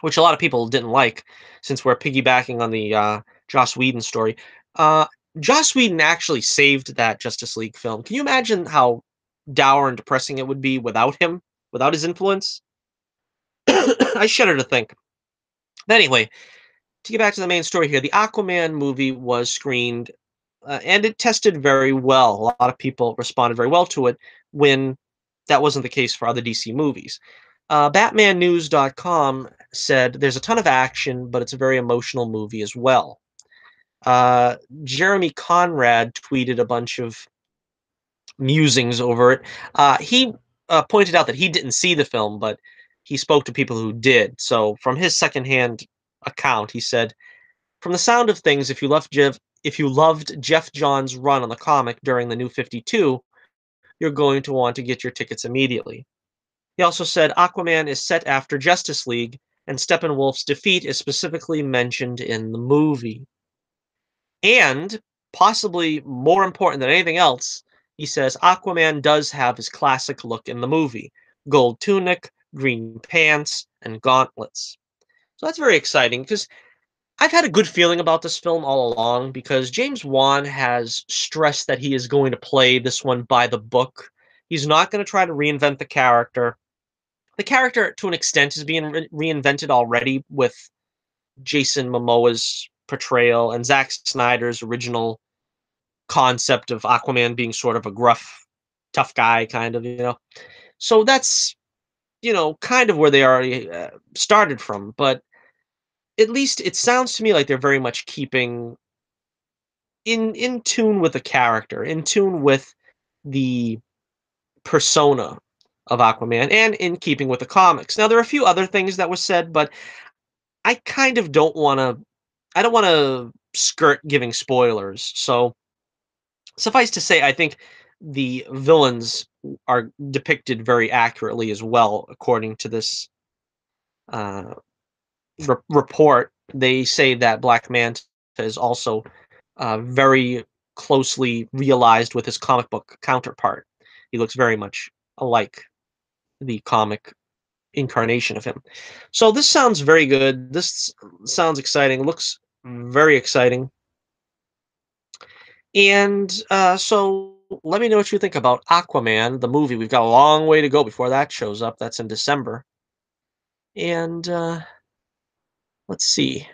which a lot of people didn't like, since we're piggybacking on the Joss Whedon story. Uh, Joss Whedon actually saved that Justice League film. Can you imagine how dour and depressing it would be without him, without his influence? I shudder to think. But anyway, to get back to the main story here, the Aquaman movie was screened and it tested very well. A lot of people responded very well to it when that wasn't the case for other DC movies. BatmanNews.com said there's a ton of action, but it's a very emotional movie as well. Uh, Jeremy Conrad tweeted a bunch of musings over it. He pointed out that he didn't see the film, but he spoke to people who did. So, from his secondhand account, he said, "From the sound of things, if you loved Jeff Johns' run on the comic during the New 52, you're going to want to get your tickets immediately." He also said Aquaman is set after Justice League, and Steppenwolf's defeat is specifically mentioned in the movie. And, possibly more important than anything else, he says Aquaman does have his classic look in the movie: gold tunic, green pants, and gauntlets. So that's very exciting because I've had a good feeling about this film all along because James Wan has stressed that he is going to play this one by the book. He's not going to try to reinvent the character. The character, to an extent, is being reinvented already with Jason Momoa's portrayal and Zack Snyder's original concept of Aquaman being sort of a gruff, tough guy, kind of. So that's, kind of where they already started from. But at least it sounds to me like they're very much keeping in tune with the character, in tune with the persona of Aquaman, and in keeping with the comics. Now, there are a few other things that were said, but I kind of don't want to. I don't want to skirt giving spoilers. So suffice to say, I think the villains are depicted very accurately as well, according to this uh, report. They say that Black Manta is also very closely realized with his comic book counterpart. He looks very much alike the comic incarnation of him. So this sounds very good. This sounds exciting. Looks very exciting. And so let me know what you think about Aquaman, the movie. We've got a long way to go before that shows up. That's in December. And let's see.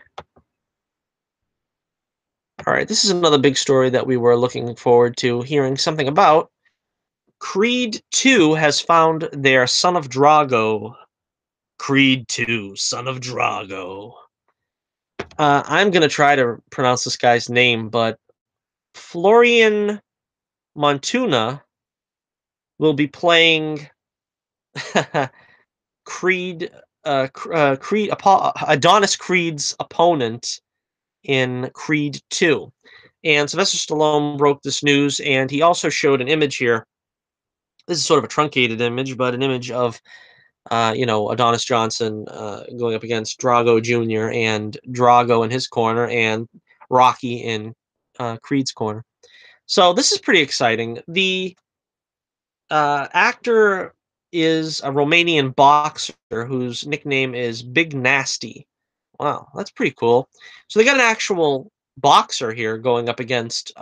All right, this is another big story that we were looking forward to hearing something about. Creed 2 has found their son of Drago. Creed 2, son of Drago. I'm going to try to pronounce this guy's name, but Florian Montuna will be playing Creed, Adonis Creed's opponent in Creed 2. And Sylvester Stallone broke this news, and he also showed an image here. This is sort of a truncated image, but an image of Adonis Johnson going up against Drago Jr. and Drago in his corner and Rocky in Creed's corner. So this is pretty exciting. The actor is a Romanian boxer whose nickname is Big Nasty. Wow, that's pretty cool. So they got an actual boxer here going up against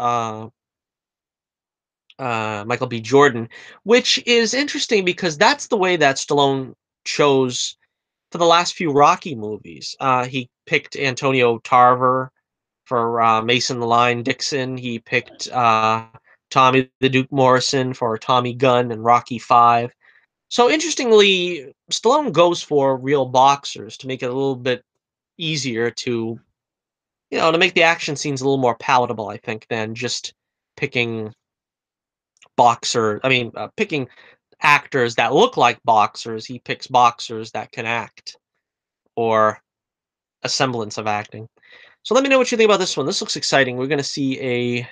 Michael B. Jordan, which is interesting because that's the way that Stallone chose for the last few Rocky movies. He picked Antonio Tarver for Mason the Lion Dixon. He picked Tommy the Duke Morrison for Tommy Gunn and Rocky Five. So interestingly, Stallone goes for real boxers to make it a little bit easier to make the action scenes a little more palatable, I think, than just picking picking actors that look like boxers. He picks boxers that can act or a semblance of acting. So let me know what you think about this one. This looks exciting. We're going to see a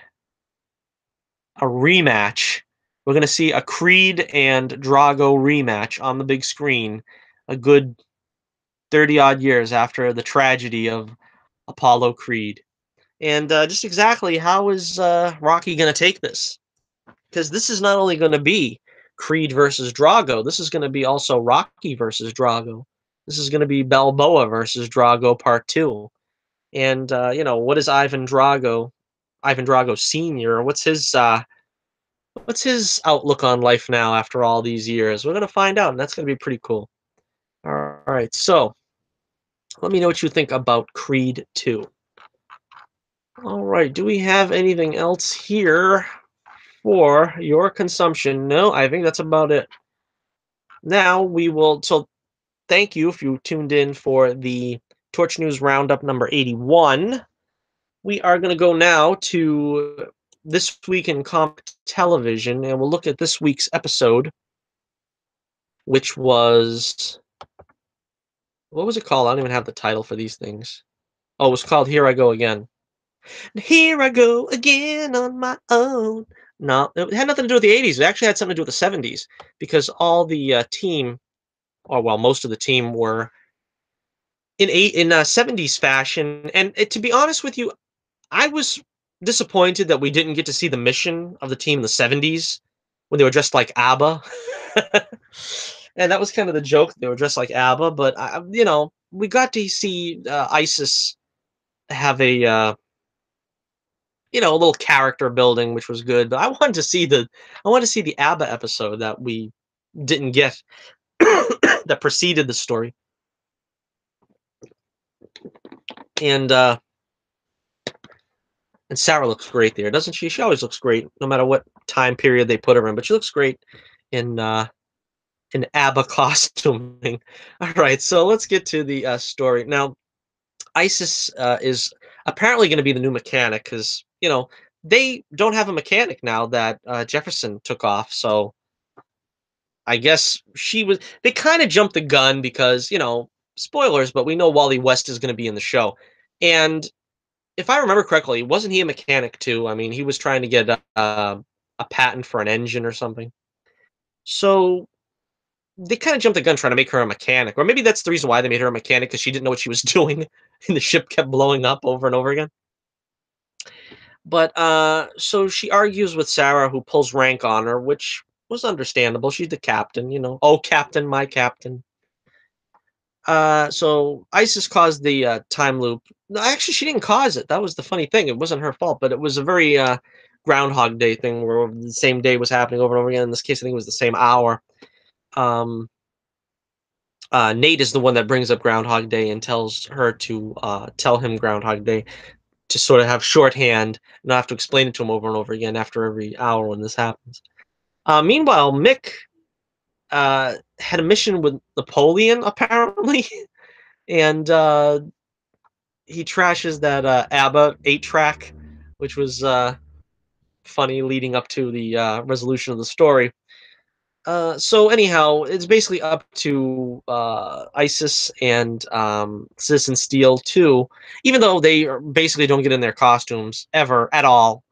rematch. We're going to see a Creed and Drago rematch on the big screen, a good 30 odd years after the tragedy of Apollo Creed. And just exactly how is Rocky going to take this? Because this is not only going to be Creed versus Drago, this is going to be also Rocky versus Drago. This is going to be Balboa versus Drago Part 2. And what is Ivan Drago Senior? What's his outlook on life now after all these years? We're gonna find out, and that's gonna be pretty cool. All right, so let me know what you think about Creed 2. All right, do we have anything else here for your consumption? No, I think that's about it. Now we will. So thank you if you tuned in for the Torch News Roundup number 81. We are going to go now to This Week in Comic Television, and we'll look at this week's episode, which was, what was it called? I don't even have the title for these things. Oh, it was called Here I Go Again. Here I go again on my own. No, it had nothing to do with the 80s. It actually had something to do with the 70s, because all the team, or well, most of the team were in 70s fashion. And to be honest with you, I was disappointed that we didn't get to see the mission of the team in the 70s when they were dressed like ABBA. And that was kind of the joke. They were dressed like ABBA, but we got to see ISIS have a a little character building, which was good. But I wanted to see the ABBA episode that we didn't get that preceded the story. And and Sarah looks great there, doesn't she? She always looks great, no matter what time period they put her in. But she looks great in ABBA costuming. All right, so let's get to the story now. Isis is apparently going to be the new mechanic because they don't have a mechanic now that Jefferson took off. So I guess she was. They kind of jumped the gun because spoilers, but we know Wally West is going to be in the show, and if I remember correctly, wasn't he a mechanic too? I mean, he was trying to get a patent for an engine or something. So they kind of jumped the gun trying to make her a mechanic, or maybe that's the reason why they made her a mechanic because she didn't know what she was doing, and the ship kept blowing up over and over again. But so she argues with Sarah, who pulls rank on her, which was understandable. She's the captain. Oh, captain, my captain. So Isis caused the time loop. No, actually, she didn't cause it. That was the funny thing. It wasn't her fault, but it was a very Groundhog Day thing where the same day was happening over and over again. In this case, I think it was the same hour. Um, Nate is the one that brings up Groundhog Day and tells her to tell him Groundhog Day to sort of have shorthand, not have to explain it to him over and over again after every hour when this happens. Meanwhile, Mick had a mission with Napoleon apparently, and he trashes that ABBA 8-track, which was funny leading up to the resolution of the story. So anyhow, it's basically up to ISIS and Citizen Steel too, even though basically don't get in their costumes ever at all.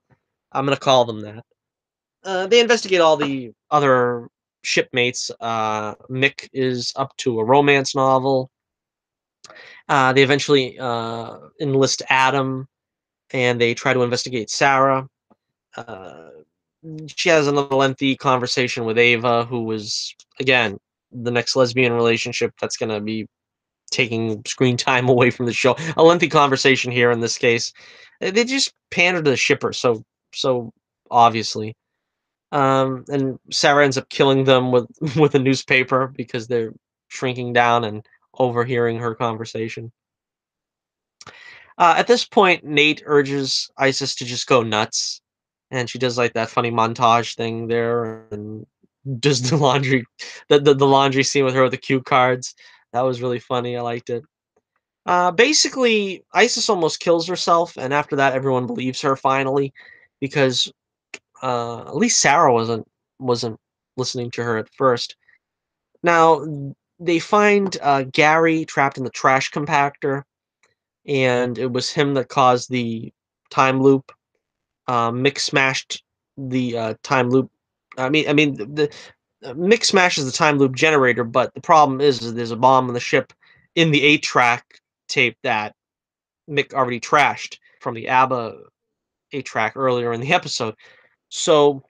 I'm gonna call them that. They investigate all the other shipmates. Mick is up to a romance novel. They eventually enlist Adam, and they try to investigate Sarah. Uh, she has another lengthy conversation with Ava, who was again the next lesbian relationship that's going to be taking screen time away from the show. A lengthy conversation here in this case. They just pander to the shipper so obviously. And Sarah ends up killing them with with a newspaper because they're shrinking down and overhearing her conversation. At this point, Nate urges Isis to just go nuts, and she does like that funny montage thing there, and does the laundry, the laundry scene with her with the cue cards. That was really funny. I liked it. Basically, Isis almost kills herself, and after that, everyone believes her finally, because at least Sarah wasn't listening to her at first. Now they find Gary trapped in the trash compactor, and it was him that caused the time loop. Mick smashed the time loop. I mean, Mick smashes the time loop generator, but the problem is there's a bomb on the ship in the 8-track tape that Mick already trashed from the ABBA 8-track earlier in the episode. So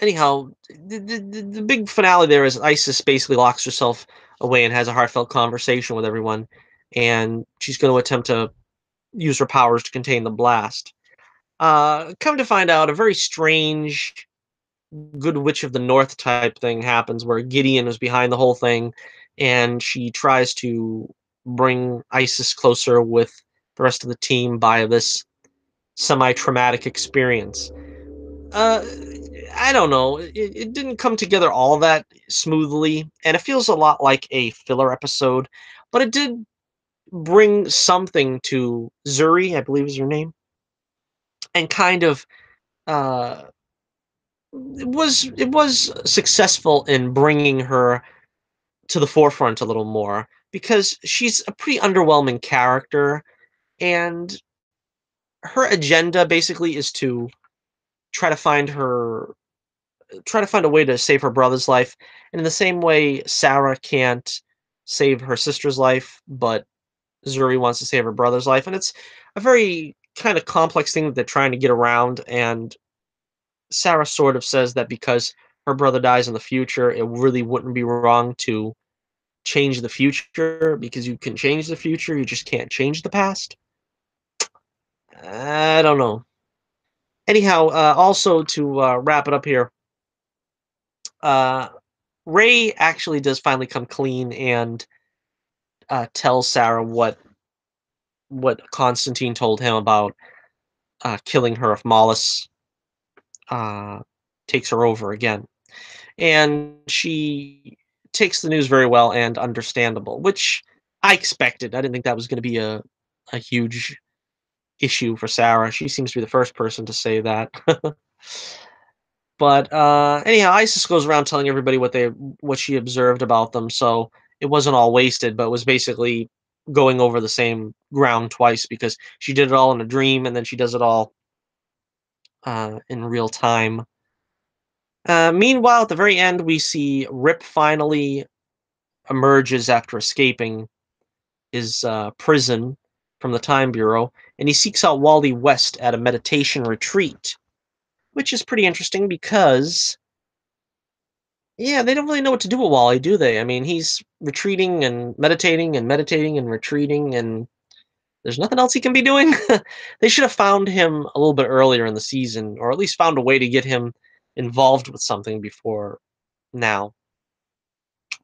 anyhow, the big finale there is Isis basically locks herself away and has a heartfelt conversation with everyone, and she's going to attempt to use her powers to contain the blast. Come to find out, a very strange Good Witch of the North type thing happens where Gideon is behind the whole thing, and she tries to bring Isis closer with the rest of the team by this semi-traumatic experience. Uh, I don't know. It didn't come together all that smoothly, and it feels a lot like a filler episode, but it did bring something to Zuri, I believe is her name, and kind of uh, it was successful in bringing her to the forefront a little more because she's a pretty underwhelming character, and her agenda basically is to try to find her try to find a way to save her brother's life. And in the same way, Sarah can't save her sister's life, but Zuri wants to save her brother's life. And it's a very kind of complex thing that they're trying to get around. And Sarah sort of says that because her brother dies in the future, it really wouldn't be wrong to change the future because you can change the future, you just can't change the past. I don't know. Anyhow, also to wrap it up here, uh, Ray actually does finally come clean and tells Sarah what Constantine told him about killing her if Mollis uh, takes her over again. And she takes the news very well and understandable, which I expected. I didn't think that was going to be a huge issue for Sarah. She seems to be the first person to say that. But anyhow, Isis goes around telling everybody what she observed about them, so it wasn't all wasted, but was basically going over the same ground twice because she did it all in a dream and then she does it all in real time. Meanwhile, at the very end, we see Rip finally emerges after escaping his prison from the Time Bureau, and he seeks out Wally West at a meditation retreat, which is pretty interesting because, yeah, they don't really know what to do with Wally, do they? I mean, he's retreating and meditating and meditating and retreating, and there's nothing else he can be doing. They should have found him a little bit earlier in the season, or at least found a way to get him involved with something before now.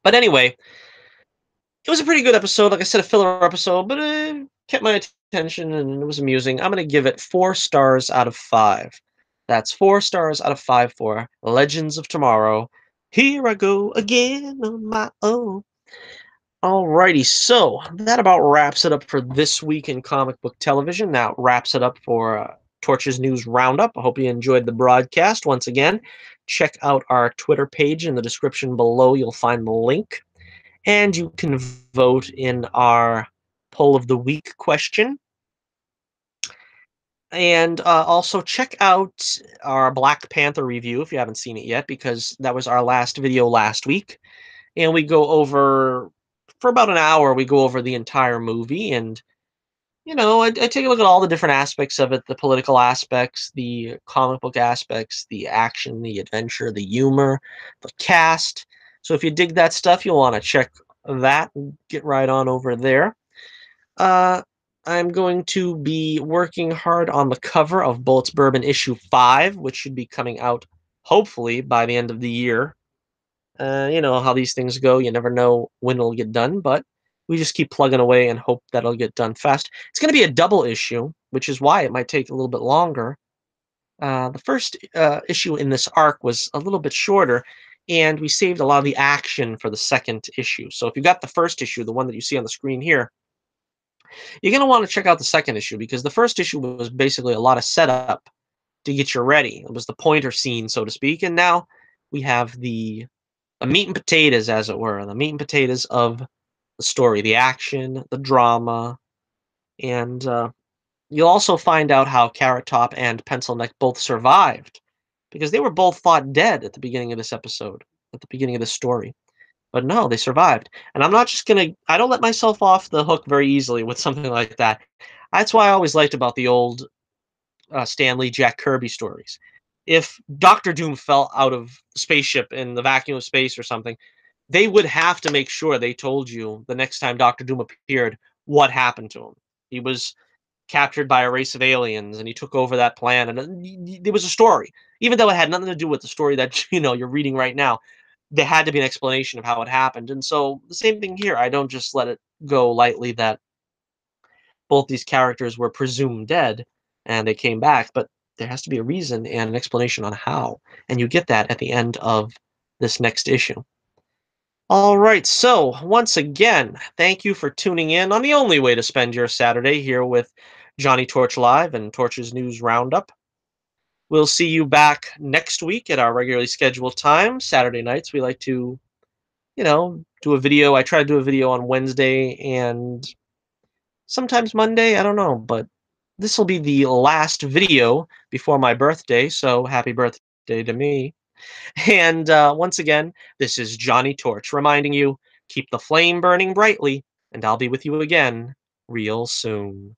But anyway, it was a pretty good episode. Like I said, a filler episode, but it kept my attention and it was amusing. I'm going to give it 4 stars out of 5. That's 4 stars out of 5 for Legends of Tomorrow. Here I go again on my own. Alrighty, so that about wraps it up for this week in comic book television. That wraps it up for Torch's News Roundup. I hope you enjoyed the broadcast. Once again, check out our Twitter page in the description below. You'll find the link. And you can vote in our poll of the week question. And also check out our Black Panther review if you haven't seen it yet, because that was our last video last week. And we go over, for about an hour, we go over the entire movie. And, I take a look at all the different aspects of it, the political aspects, the comic book aspects, the action, the adventure, the humor, the cast. So if you dig that stuff, you'll want to check that. Get right on over there. Uh, I'm going to be working hard on the cover of Bullets Bourbon issue 5, which should be coming out hopefully by the end of the year. You know how these things go. You never know when it'll get done, but we just keep plugging away and hope that it'll get done fast. It's going to be a double issue, which is why it might take a little bit longer. The first issue in this arc was a little bit shorter, and we saved a lot of the action for the second issue. So if you got the first issue, the one that you see on the screen here, you're going to want to check out the second issue because the first issue was basically a lot of setup to get you ready. It was the pointer scene, so to speak, and now we have the meat and potatoes, as it were, the meat and potatoes of the story, the action, the drama, and you'll also find out how Carrot Top and Pencil Neck both survived because they were both thought dead at the beginning of this episode, at the beginning of this story. But no, they survived. And I'm not just gonna, I don't let myself off the hook very easily with something like that. That's why I always liked about the old Stan Lee, Jack Kirby stories. If Doctor Doom fell out of the spaceship in the vacuum of space or something, they would have to make sure they told you the next time Doctor Doom appeared what happened to him. He was captured by a race of aliens and he took over that planet. And there was a story, even though it had nothing to do with the story that you're reading right now. There had to be an explanation of how it happened. And so the same thing here. I don't just let it go lightly that both these characters were presumed dead and they came back, but there has to be a reason and an explanation on how. And you get that at the end of this next issue. All right, so once again, thank you for tuning in on the only way to spend your Saturday here with Johnnie Torch Live and Torch's News Roundup. We'll see you back next week at our regularly scheduled time. Saturday nights, we like to, do a video. I try to do a video on Wednesday and sometimes Monday. I don't know, but this will be the last video before my birthday, so happy birthday to me. And once again, this is Johnnie Torch reminding you, keep the flame burning brightly, and I'll be with you again real soon.